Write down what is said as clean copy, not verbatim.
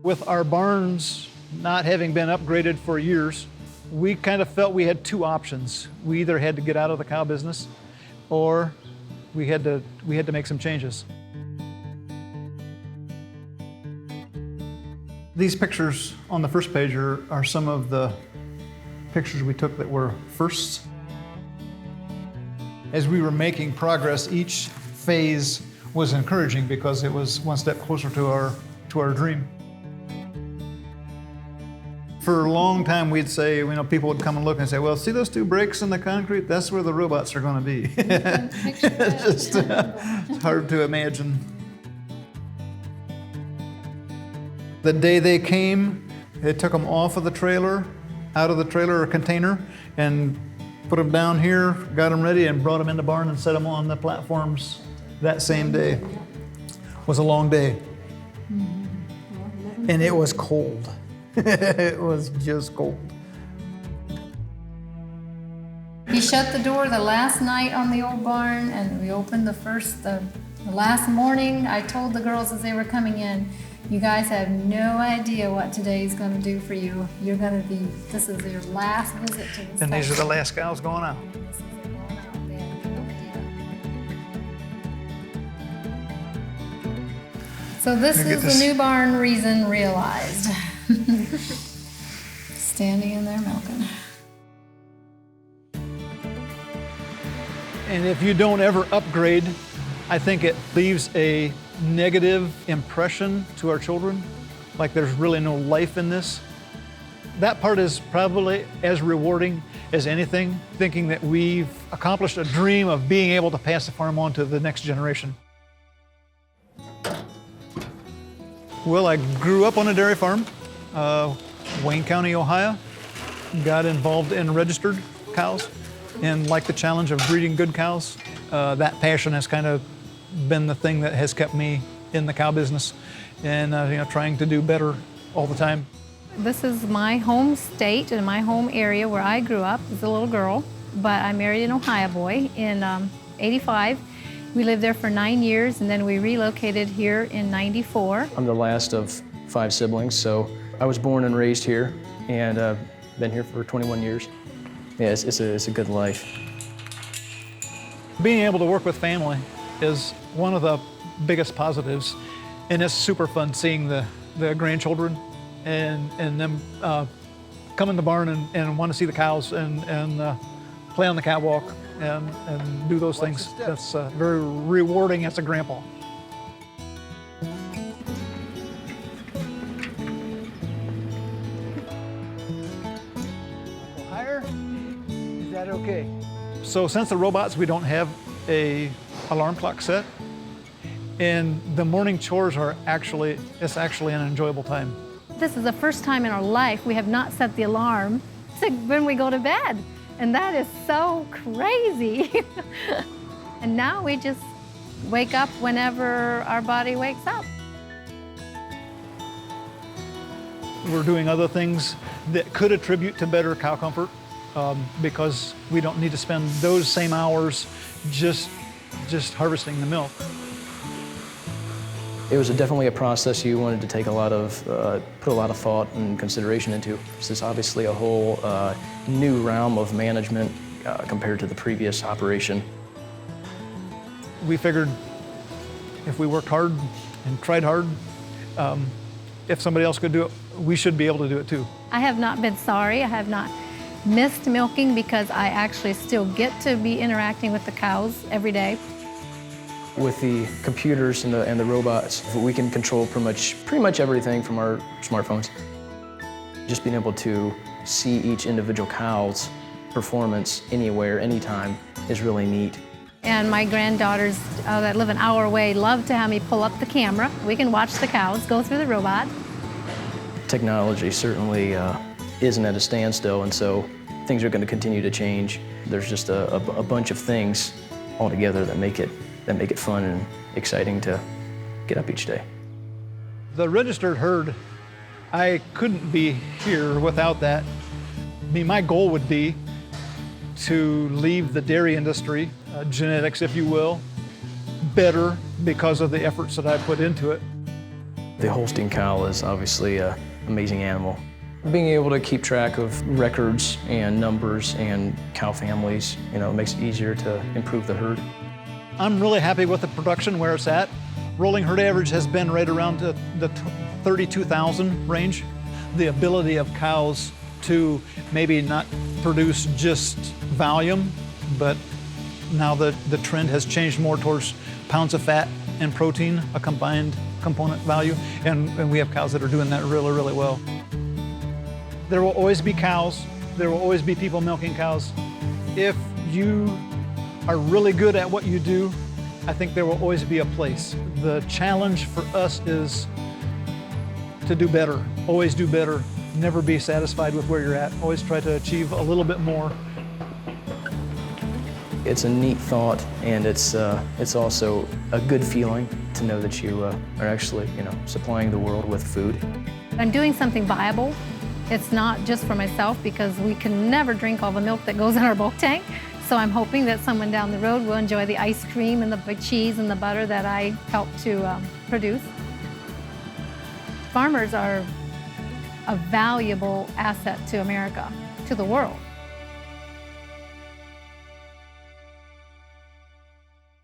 With our barns not having been upgraded for years, we kind of felt we had two options. We either had to get out of the cow business or we had to make some changes. These pictures on the first page are some of the pictures we took that were firsts. As we were making progress, each phase was encouraging because it was one step closer to our dream. For a long time, we'd say, people would come and look and say, well, see those two breaks in the concrete? That's where the robots are going to be. It's just hard to imagine. The day they came, they took them off of the trailer, out of the trailer or container, and put them down here, got them ready, and brought them in the barn and set them on the platforms that same day. It was a long day. And it was cold. It was just cold. He shut the door the last night on the old barn, and we opened the last morning. I told the girls as they were coming in, you guys have no idea what today's going to do for you. This is your last visit to this. And these are the last cows going out. They have no idea. So this is the new barn reason realized. Standing in there milking. And if you don't ever upgrade, I think it leaves a negative impression to our children, like there's really no life in this. That part is probably as rewarding as anything, thinking that we've accomplished a dream of being able to pass the farm on to the next generation. Well, I grew up on a dairy farm, Wayne County, Ohio. Got involved in registered cows and like the challenge of breeding good cows. That passion has kind of been the thing that has kept me in the cow business and trying to do better all the time. This is my home state and my home area where I grew up as a little girl, but I married an Ohio boy in '85. We lived there for 9 years, and then we relocated here in '94. I'm the last of 5 siblings, so I was born and raised here and been here for 21 years. Yeah, it's a good life. Being able to work with family is one of the biggest positives, and it's super fun seeing the grandchildren and them come in the barn and want to see the cows and play on the catwalk and do those things. That's very rewarding as a grandpa. Higher? Is that okay? So since the robots, we don't have a alarm clock set, and the morning chores it's actually an enjoyable time. This is the first time in our life we have not set the alarm when we go to bed. And that is so crazy. And now we just wake up whenever our body wakes up. We're doing other things that could attribute to better cow comfort because we don't need to spend those same hours just harvesting the milk. It was definitely a process you wanted to take put a lot of thought and consideration into. This is obviously a whole new realm of management compared to the previous operation. We figured if we worked hard and tried hard, if somebody else could do it, we should be able to do it too. I have not been sorry. I have not missed milking because I actually still get to be interacting with the cows every day. With the computers and the robots, we can control pretty much everything from our smartphones. Just being able to see each individual cow's performance anywhere, anytime is really neat. And my granddaughters that live an hour away love to have me pull up the camera. We can watch the cows go through the robot. Technology certainly isn't at a standstill, and so things are going to continue to change. There's just a bunch of things altogether that make it fun and exciting to get up each day. The registered herd, I couldn't be here without that. My goal would be to leave the dairy industry, genetics if you will, better because of the efforts that I put into it. The Holstein cow is obviously an amazing animal. Being able to keep track of records and numbers and cow families, makes it easier to improve the herd. I'm really happy with the production where it's at. Rolling herd average has been right around the 32,000 range. The ability of cows to maybe not produce just volume, but now the trend has changed more towards pounds of fat and protein, a combined component value, and we have cows that are doing that really, really well. There will always be cows. There will always be people milking cows. If you are really good at what you do, I think there will always be a place. The challenge for us is to do better, always do better, never be satisfied with where you're at, always try to achieve a little bit more. It's a neat thought, and it's also a good feeling to know that you are actually, supplying the world with food. I'm doing something viable. It's not just for myself, because we can never drink all the milk that goes in our bulk tank. So I'm hoping that someone down the road will enjoy the ice cream and the cheese and the butter that I helped to produce. Farmers are a valuable asset to America, to the world.